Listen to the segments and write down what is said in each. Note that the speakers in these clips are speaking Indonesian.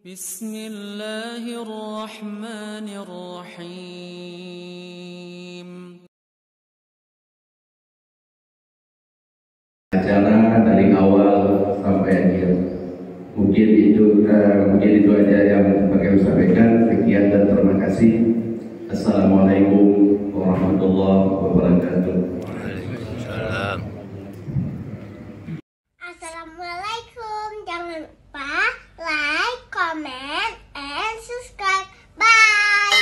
Bismillahirrahmanirrahim. Acara dari awal sampai akhir. Mungkin itu aja yang pakai sampaikan. Sekian dan terima kasih. Assalamualaikum warahmatullahi wabarakatuh. Waalaikumsalam. Assalamualaikum. Jangan lupa like, comment, and subscribe. Bye.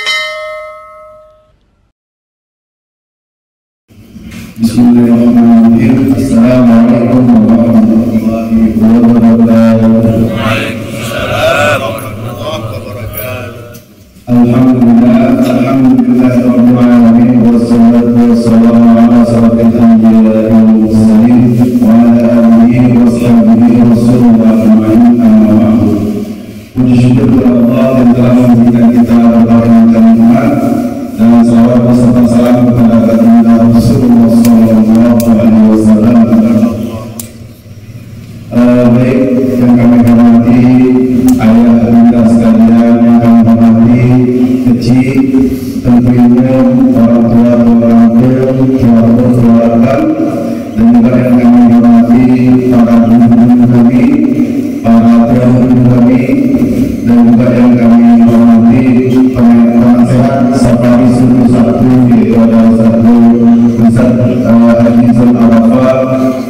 Bismillahirrahmanirrahim. Assalamualaikum warahmatullahi wabarakatuh. Waalaikumsalam warahmatullahi wabarakatuh. Alhamdulillah rabbil alamin wassalatu wassalamu ala asyrafil anbiya'i wal mursalin wa ala alihi wa sahbihi rasulillah ajma'in, amma ba'du. Puji syukur kepada Allah yang telah memberikan kita berbagai nikmat dan salawat beserta salam kepada baginda Rasulullah sallallahu alaihi wasallam. Baik yang kami hormati ayah bunda sekalian, yang kami hormati kecil, tentunya orang tua keluarga, dan juga yang kami hormati para guru kami, para pendahulu kami, dan juga yang kami hormati penasehat Safari Suku 1, yaitu adalah Ustaz Hafizul Arafah,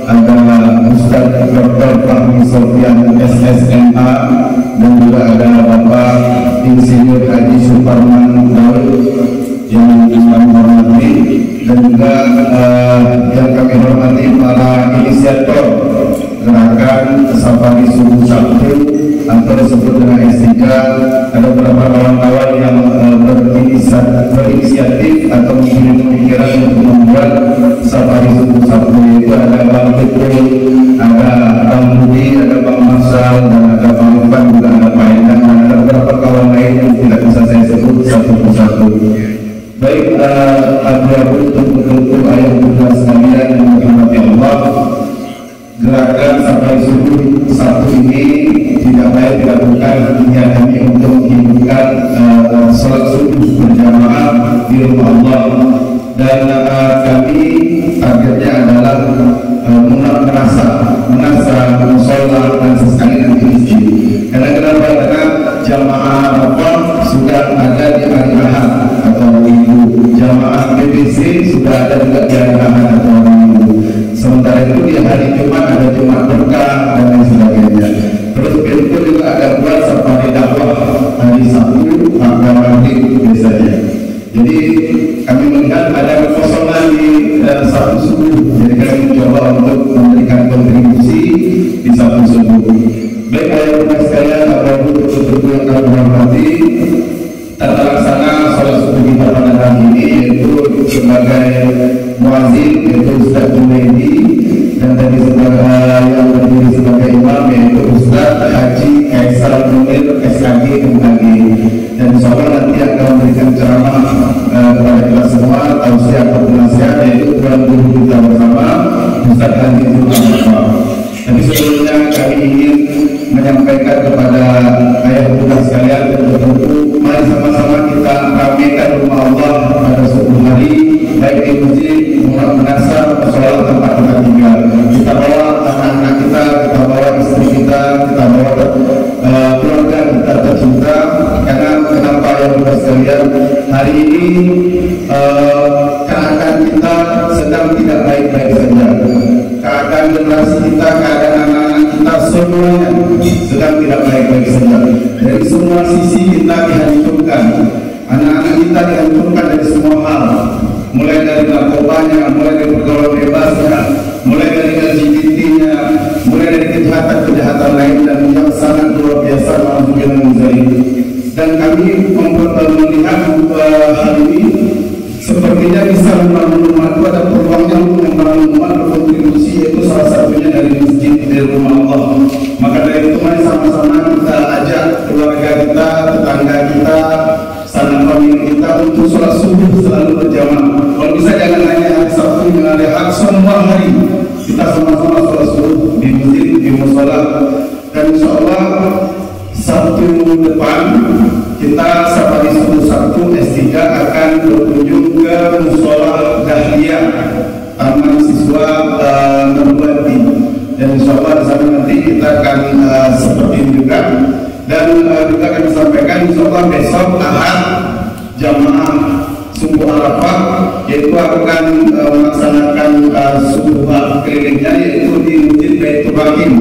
ada Ustaz Dr. Fahmi Sofyan SSMA, dan juga ada Bapak Insinyur Haji Suparman Daud yang kami hormati, dan juga yang kami hormati para inisiator gerakan Safari Suku 1 atau disebut dengan S3. Ada beberapa kawan-kawan yang berinisiatif atau mempunyai pemikiran untuk membuat Safari Suku 1, yaitu ada Bang Betul, ada Bang Budi, ada Bang Masal, dan ada Bang Irfan, juga ada Pak Endang, dan ada beberapa kawan lain yang tidak bisa saya sebut satu persatu. Baik, abu-abu untuk ayah bunda sekalian yang dirahmati Allah, gerakan Safari Suku 1 ini tidak baik dilakukan hanya untuk menghidupkan sholat subuh berjamaah di rumah Allah, dan kami targetnya adalah menasah, sholat, dan sesekali nanti masjid. Karena jamaah Arafah sudah ada di hari Ahad atau Minggu, jamaah BBC sudah ada juga di hari Ahad atau Minggu. Sementara itu di hari Jumat ada Jumat berkah dan lain sebagainya. Terus berikut juga ada buat safari dakwah hari Sabtu, maka maghrib biasanya. Jadi kami melihat ada kekosongan di Sabtu subuh. Jadi kami mencoba untuk memberikan kontribusi di Sabtu subuh. Baik ayah bunda sekalian, apapun betul-betul yang kami hormati, tata laksana sholat subuh kita pada hari ini yaitu sebagai muazzin yaitu Ustaz Junaidi, dan tadi yang berdiri sebagai imam yaitu Ustaz Haji Kaisar Munir SKG MKG, dan insyaallah nanti akan memberikan ceramah kepada kita semua, tausiah atau nasihat, yaitu tuan guru kita bersama Ustaz Haji Zulkarnain. Tapi sebelumnya kami ingin menyampaikan kepada ayah bunda sekalian, tentu mari sama-sama kita ramaikan rumah Allah pada suatu hari, baik di masjid, menasah, sholat tempat kita tinggal. Kita bawa anak-anak kita bawa istri kita bawa keluarga kita tercinta. Karena kenapa ayah bunda sekalian, hari ini keadaan kita sedang tidak baik-baik saja. Keadaan generasi kita, keadaan anak-anak kita semuanya sedang tidak baik-baik saja. Dari semua sisi kita dihancurkan, anak-anak kita dihancurkan dari semua hal, mulai dari narkobanya, mulai dari pergaulan bebasnya, mulai dari LGBT-nya, mulai dari kejahatan-kejahatan lain, dan yang sangat luar biasa. Dan kami melihat hal ini sepertinya bisa membangun umat itu ada peluangnya untuk membangun umat berkontribusi, yaitu salah satunya dari masjid di rumah Allah. Maka dari itu mari sama-sama kita ajak keluarga kita, tetangga kita, sanak famili kita untuk sholat subuh selalu berjamaah. Kalau bisa jangan hanya hari Sabtu, jangan ada hak semua hari kita sama-sama sholat subuh di masjid, di musola, dan insya Allah Sabtu depan kita safari subuh Sabtu S3 akan berkunjung ke Musola Dahlia Taman Siswa Merpati, dan insyaallah di sana nanti kita akan seperti ini juga, dan juga kami sampaikan insyaallah besok Ahad jamaah subuh Arafah yaitu akan melaksanakan subuh kelilingnya yaitu di Masjid Baitur Rahim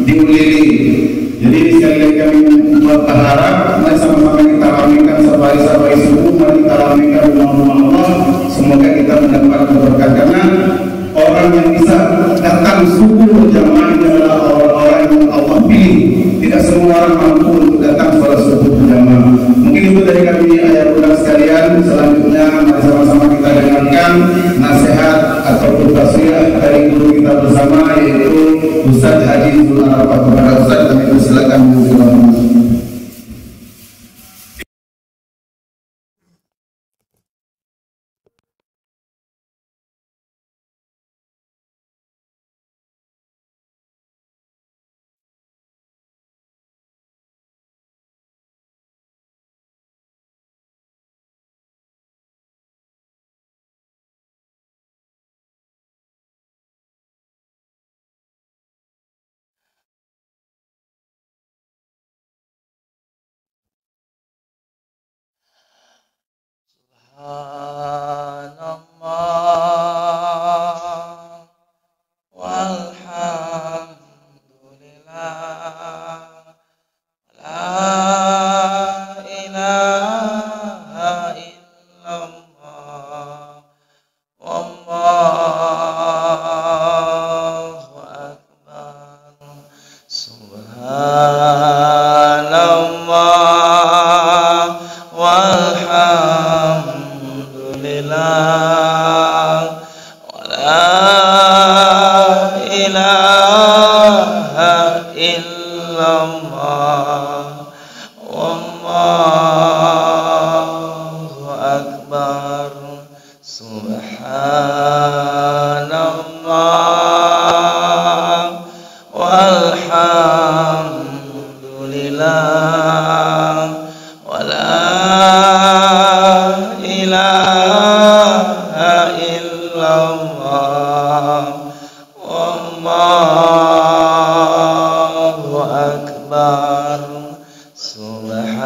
di Ulili. Jadi sekali lagi kami berharap mari sama-sama kita ramaikan safari subuh, mari kita ramaikan rumah-rumah Allah, semoga kita mendapat keberkahan, karena orang yang bisa datang subuh berjamaah adalah orang-orang yang Allah pilih. Tidak semua orang mampu untuk datang sholat subuh berjamaah. Mungkin itu dari kami ayah bunda sekalian. Selanjutnya mari sama-sama kita dengarkan nasihat ataupun tausiah dari guru kita bersama, yaitu Ustaz Haji Zul Arafah. Kepada Ustaz kami persilakan. Subhanallah walhamdulillah la ilaha illallah wallahu akbar. Subhanallah walhamdulillah wala ilaha illallah wallahu akbar. Subhanallah walhamdulillah wala ilaha illallah wallahu akbar. Subhanallah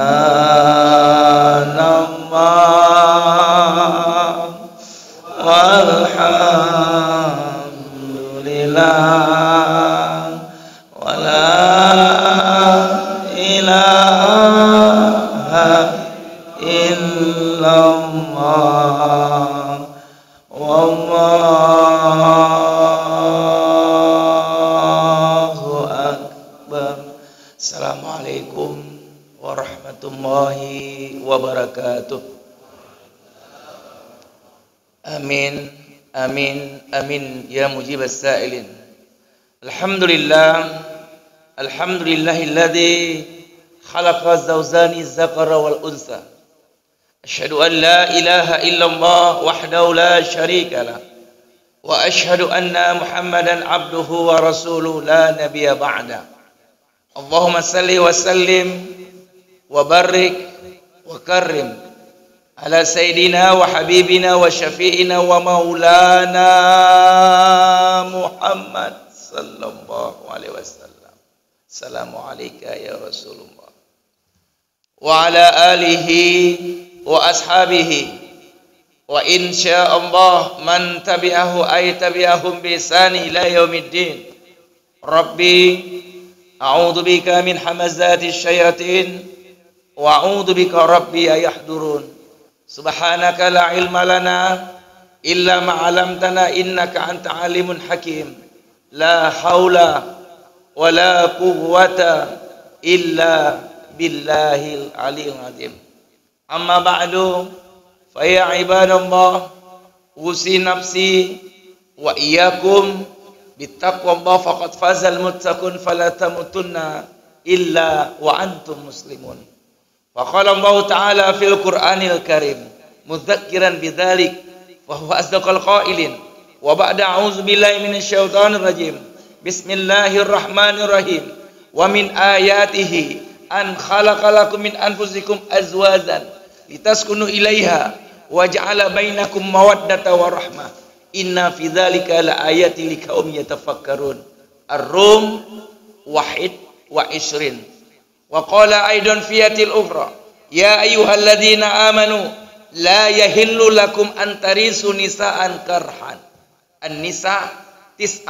walhamdulillah wala ilaha illallah wallahu akbar. Assalamualaikum warahmatullahi wabarakatuh. Amin amin amin ya mujibas sa'ilin. Alhamdulillah alhamdulillahilladzi khalaqa zawjani dzakara wal unsa. Asyhadu an la ilaha illallah wahdahu la syarika lah wa asyhadu anna Muhammadan abduhu wa rasuluhu la nabiyya ba'da. Allahumma salli wa sallim wa barik wa karrim ala sayyidina wa habibina wa syafi'ina wa maulana Muhammad sallallahu alaihi wasallam. Assalamu alayka ya Rasulullah wa ala alihi wa ashabihi wa insyaallah man tabi'ahu ay tabi'ahum bi ihsani ila yaumiddin. Rabbi a'udzu bika min hamazati syayatin wa a'udzu bika rabbi ayahdurun. Subhanaka la ilma lana illa ma 'allamtana innaka anta alimun hakim. La haula wa la quwwata illa billahil aliyyil azim. Amma ba'du fa ya ibadallah usi nafsi wa iyyakum bittaqwallah faqad fazal muttaqun fala tamutunna illa wa antum muslimun. Wa qala Allah ta'ala fil Qur'anil Karim mudzakkiran bidzalik wa huwa asdaqal qailin wa ba'da a'udzu billahi minasyaitonir rajim. Bismillahirrahmanirrahim. Wa min ayatihi an khalaqalakum min anfusikum azwazan litaskunu ilaiha wa ja'ala bainakum mawaddata wa rahmah. Inna fi dzalika laayatin liqaumin yatafakkarun. Ar-Rum 21. Wa qala aidan fi ayatil ukhra, ya ayyuhalladzina amanu la yahillu lakum an tarisu nisaan karhan. An-Nisa 19.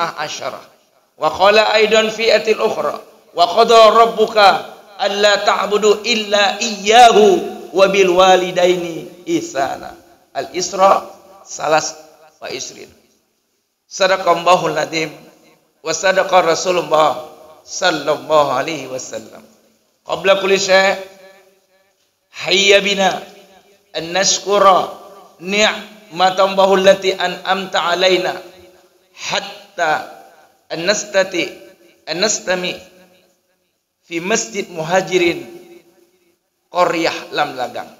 Wa qala aidan fi ayatil ukhra, wa qada rabbuka alla ta'budu illa iyyahu wa bil walidaini ihsana. Al-Isra 23. Sadaqallahul adzim wa sadaqa Rasulullah sallallahu alaihi wasallam. Qabla kulli syai' hayya bina an nashkura ni'matallahi allati an'amta alaina hatta an nastami fi masjid muhajirin qaryah Lamlagang.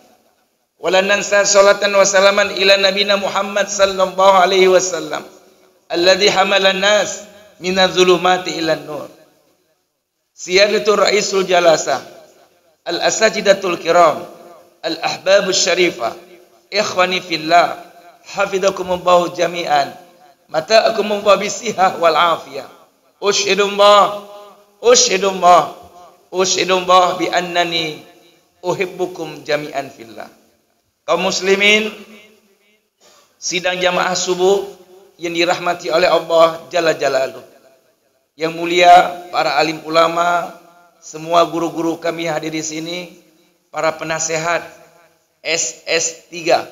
Wala nansa salatan wa salaman ila nabina Muhammad sallallahu alaihi wasallam alladhi hamala an-nas minadh dhulumati ila an-nur. Siyadatul Raisul Jalasa, al-asajidatul kiram, al-ahbabus syarifah, ikhwani fillah, hafizakumullahu jami'an, mata'akumullahu bisihah wal afiyah. Ushhidullah bi annani uhibbukum jami'an fillah. Kaum muslimin, sidang jamaah subuh yang dirahmati oleh Allah Jalla Jalaluh. Yang mulia para alim ulama, semua guru-guru kami hadir di sini, para penasehat SS3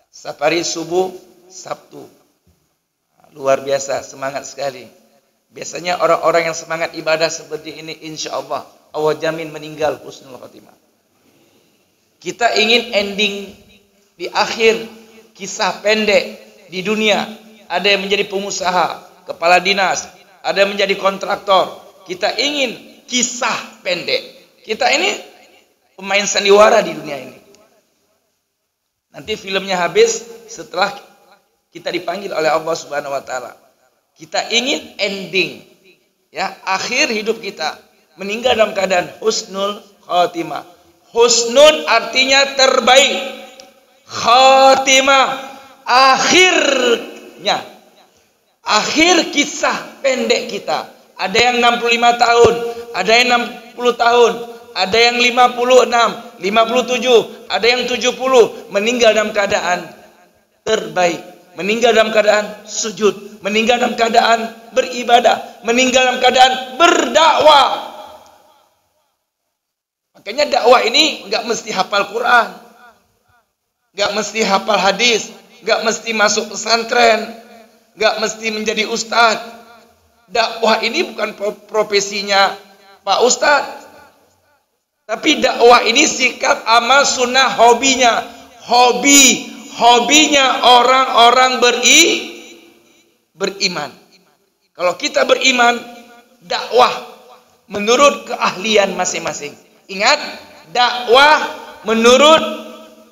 Safari Subuh Sabtu. Luar biasa, semangat sekali. Biasanya orang-orang yang semangat ibadah seperti ini, insya Allah jamin meninggal husnul khotimah. Kita ingin ending di akhir kisah pendek di dunia. Ada yang menjadi pengusaha, kepala dinas, ada yang menjadi kontraktor. Kita ingin kisah pendek. Kita ini pemain sandiwara di dunia ini. Nanti filmnya habis setelah kita dipanggil oleh Allah Subhanahu wa taala. Kita ingin ending, ya, akhir hidup kita meninggal dalam keadaan husnul khotimah. Husnun artinya terbaik. Khotimah akhirnya. Akhir kisah pendek kita. Ada yang 65 tahun, ada yang 60 tahun, ada yang 56, 57, ada yang 70, meninggal dalam keadaan terbaik, meninggal dalam keadaan sujud, meninggal dalam keadaan beribadah, meninggal dalam keadaan berdakwah. Makanya dakwah ini nggak mesti hafal Quran, nggak mesti hafal hadis, nggak mesti masuk pesantren, nggak mesti menjadi ustadz. Dakwah ini bukan profesinya Pak Ustadz, tapi dakwah ini sikap, amal, sunnah, hobinya. Hobinya orang-orang beriman. Kalau kita beriman, dakwah menurut keahlian masing-masing. Ingat, dakwah menurut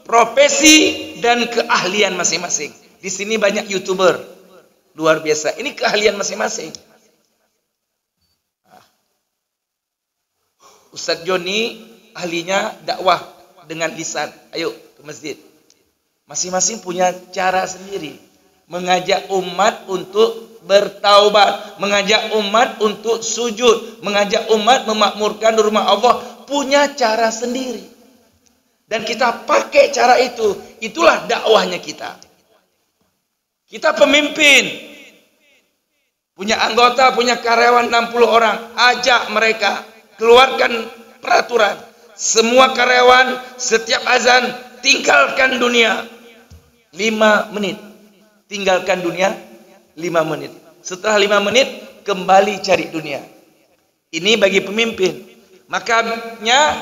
profesi dan keahlian masing-masing. Di sini banyak YouTuber. Luar biasa. Ini keahlian masing-masing. Ustadz Joni ahlinya dakwah dengan lisan. Ayo ke masjid. Masing-masing punya cara sendiri. Mengajak umat untuk bertaubat. Mengajak umat untuk sujud. Mengajak umat memakmurkan rumah Allah. Punya cara sendiri. Dan kita pakai cara itu. Itulah dakwahnya kita. Kita pemimpin. Punya anggota, punya karyawan 60 orang. Ajak mereka. Keluarkan peraturan. Semua karyawan setiap azan tinggalkan dunia 5 menit. Tinggalkan dunia 5 menit. Setelah 5 menit kembali cari dunia. Ini bagi pemimpin. Makanya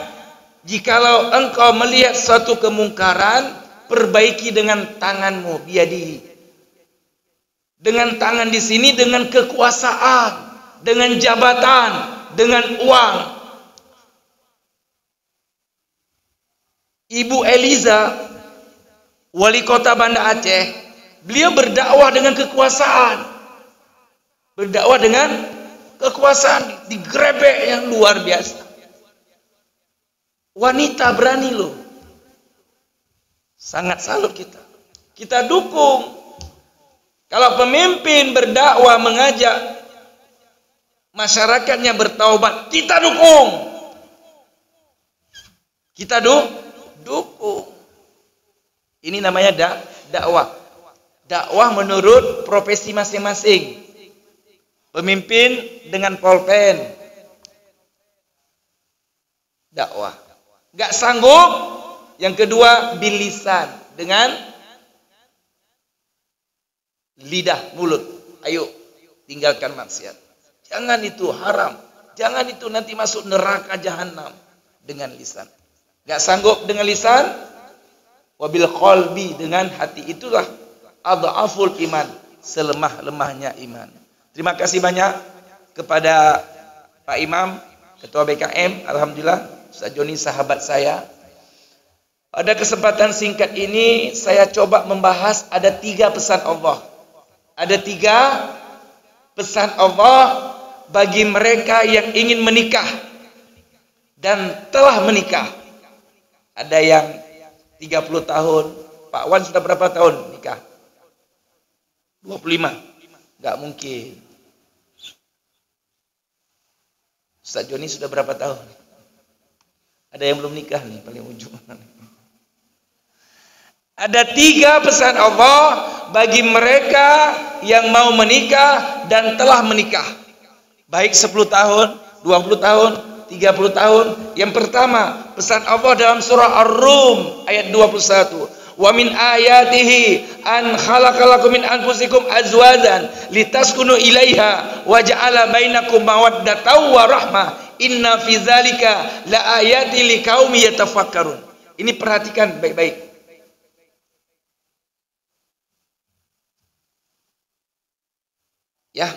jikalau engkau melihat suatu kemungkaran, perbaiki dengan tanganmu, biyadihi. Dengan tangan di sini dengan kekuasaan, dengan jabatan, dengan uang. Ibu Eliza, wali kota Banda Aceh, beliau berdakwah dengan kekuasaan. Berdakwah dengan kekuasaan, digrebek yang luar biasa. Wanita berani loh. Sangat salut kita. Kita dukung. Kalau pemimpin berdakwah mengajak masyarakatnya bertaubat, kita dukung. Kita dukung. Ini namanya dakwah. Dakwah menurut profesi masing-masing. Pemimpin dengan pulpen. Dakwah. Gak sanggup. Yang kedua bilisan, dengan lidah, mulut. Ayo, tinggalkan maksiat. Jangan itu haram. Jangan itu nanti masuk neraka jahanam. Dengan lisan. Gak sanggup dengan lisan, wabil qalbi, dengan hati. Itulah adhaful iman, selemah-lemahnya iman. Terima kasih banyak kepada Pak Imam, Ketua BKM. Alhamdulillah, Ustaz Joni sahabat saya. Pada kesempatan singkat ini saya coba membahas ada 3 pesan Allah. Ada 3 pesan Allah bagi mereka yang ingin menikah dan telah menikah. Ada yang 30 tahun. Pak Wan sudah berapa tahun nikah? 25. Enggak mungkin. Ustaz Joni sudah berapa tahun? Ada yang belum nikah nih, paling ujung. Ada 3 pesan Allah bagi mereka yang mau menikah dan telah menikah. Baik 10 tahun, 20 tahun, 30 tahun. Yang pertama, pesan Allah dalam surah Ar-Rum ayat 21. Wa min ayatihi an khalaqalakum min anfusikum azwajan litaskunu ilaiha wa ja'ala bainakum mawaddatan wa rahmah. Inna fi dzalika la ayati liqaumi yatafakkarun. Ini perhatikan baik-baik. Ya.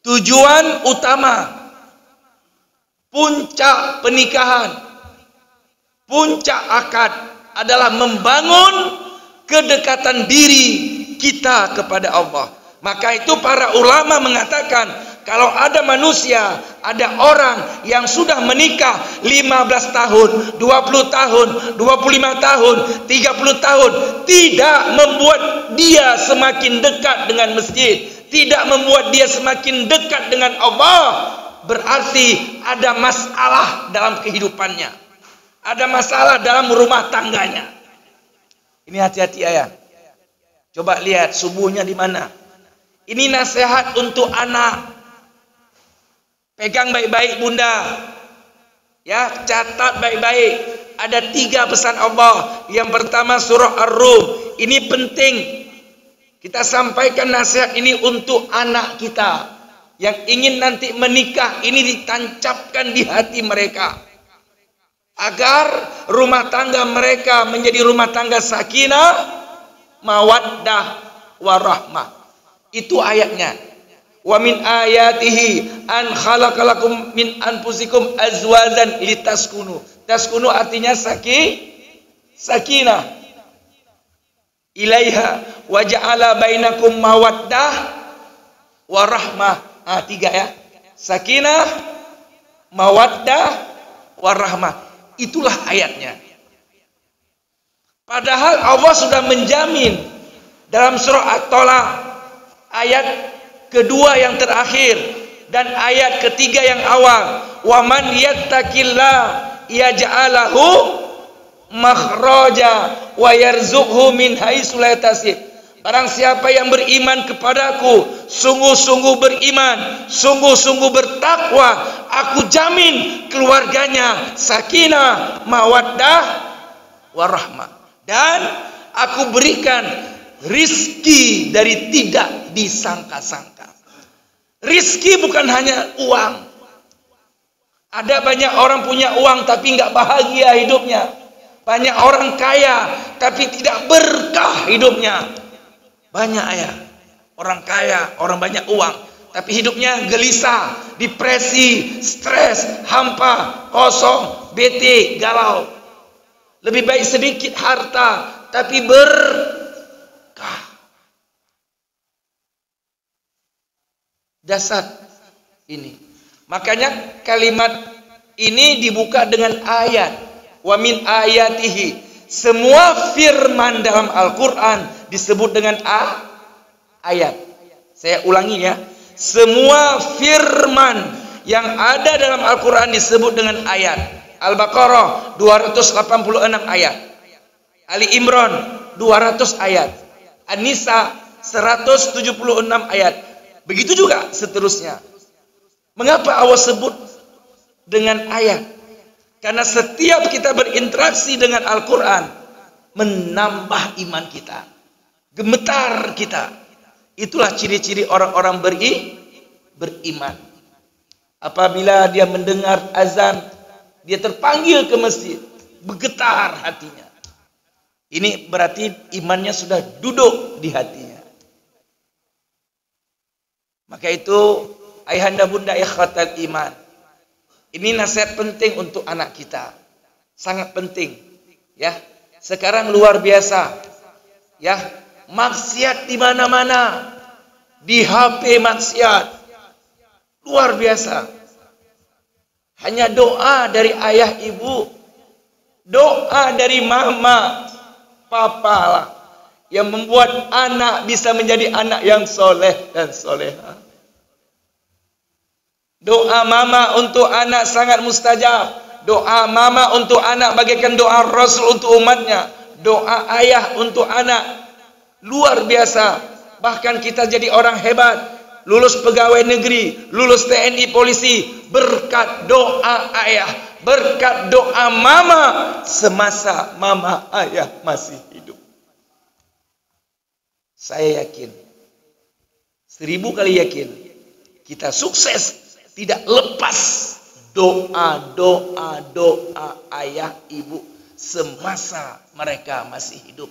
Tujuan utama puncak pernikahan, puncak akad adalah membangun kedekatan diri kita kepada Allah. Maka itu para ulama mengatakan, kalau ada manusia, ada orang yang sudah menikah 15 tahun, 20 tahun, 25 tahun, 30 tahun, tidak membuat dia semakin dekat dengan masjid, tidak membuat dia semakin dekat dengan Allah, berarti ada masalah dalam kehidupannya. Ada masalah dalam rumah tangganya. Ini hati-hati ayah. Coba lihat subuhnya di mana. Ini nasihat untuk anak. Pegang baik-baik bunda. Ya, catat baik-baik. Ada 3 pesan Allah. Yang pertama surah Ar-Rum. Ini penting. Kita sampaikan nasihat ini untuk anak kita yang ingin nanti menikah. Ini ditancapkan di hati mereka, agar rumah tangga mereka menjadi rumah tangga sakinah, mawaddah, warahmah. Itu ayatnya. Wa min ayatihi an khalaqalakum min anfusikum azwazan litaskunu. Taskunu artinya sakinah. Ilaiha wa ja'ala bainakum mawaddah warahmah. 3 ya. Sakinah, mawaddah, warahmah. Itulah ayatnya. Padahal Allah sudah menjamin dalam surah At-Tolaq ayat kedua yang terakhir dan ayat ketiga yang awal. Wa man yattaqillah yaj'alahu makhraja wa yarzuqhu min haitsu la yahtasib. Barang siapa yang beriman kepadaku, sungguh-sungguh beriman, sungguh-sungguh bertakwa, aku jamin keluarganya sakinah, mawaddah, warahmah. Dan aku berikan rizki dari tidak disangka-sangka. Rizki bukan hanya uang. Ada banyak orang punya uang tapi nggak bahagia hidupnya. Banyak orang kaya tapi tidak berkah hidupnya. Banyak ayah, orang kaya, orang banyak uang, tapi hidupnya gelisah, depresi, stres, hampa, kosong, bete, galau. Lebih baik sedikit harta, tapi berkah. Dasar ini. Makanya kalimat ini dibuka dengan ayat. wa min ayatihi. Semua firman dalam Al-Quran disebut dengan ayat. Saya ulangi ya. Semua firman yang ada dalam Al-Quran disebut dengan ayat. Al-Baqarah 286 ayat. Ali Imran 200 ayat. An-Nisa 176 ayat. Begitu juga seterusnya. Mengapa Allah sebut dengan ayat? Karena setiap kita berinteraksi dengan Al-Quran menambah iman kita, gemetar kita. Itulah ciri-ciri orang-orang beriman. Apabila dia mendengar azan, dia terpanggil ke masjid, bergetar hatinya. Ini berarti imannya sudah duduk di hatinya. Maka itu ayahanda bunda ikhwatal iman, ini nasihat penting untuk anak kita. Sangat penting. Ya. Sekarang luar biasa. Ya, maksiat di mana-mana. Di HP maksiat. Luar biasa. Hanya doa dari ayah ibu, doa dari mama, papa lah yang membuat anak bisa menjadi anak yang soleh dan soleha. Doa mama untuk anak sangat mustajab. Doa mama untuk anak bagaikan doa Rasul untuk umatnya. Doa ayah untuk anak luar biasa. Bahkan kita jadi orang hebat, lulus pegawai negeri, lulus TNI polisi, berkat doa ayah, berkat doa mama semasa mama ayah masih hidup. Saya yakin, 1000 kali yakin, kita sukses tidak lepas doa ayah ibu semasa mereka masih hidup.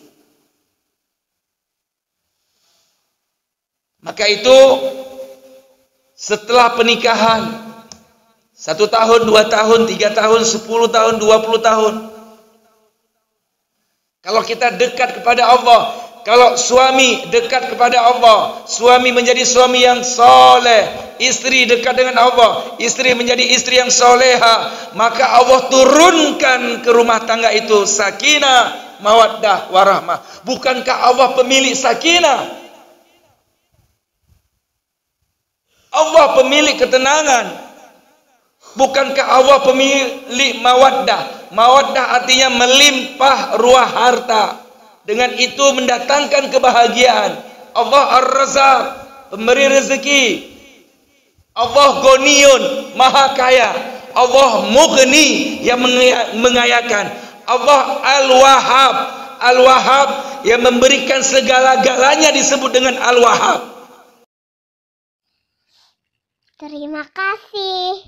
Maka itu setelah pernikahan 1 tahun, 2 tahun, 3 tahun, 10 tahun, 20 tahun, kalau kita dekat kepada Allah, kalau suami dekat kepada Allah, suami menjadi suami yang soleh, istri dekat dengan Allah, istri menjadi istri yang soleha, maka Allah turunkan ke rumah tangga itu sakinah, mawaddah, warahmah. Bukankah Allah pemilik sakinah? Allah pemilik ketenangan. Bukankah Allah pemilik mawaddah? Mawaddah artinya melimpah ruah harta. Dengan itu mendatangkan kebahagiaan. Allah Ar-Razzaq, pemberi rezeki. Allah Ghaniyun, maha kaya. Allah Mughni, yang mengayakan. Allah Al-Wahhab, Al-Wahhab yang memberikan segala-galanya disebut dengan Al-Wahhab. Terima kasih.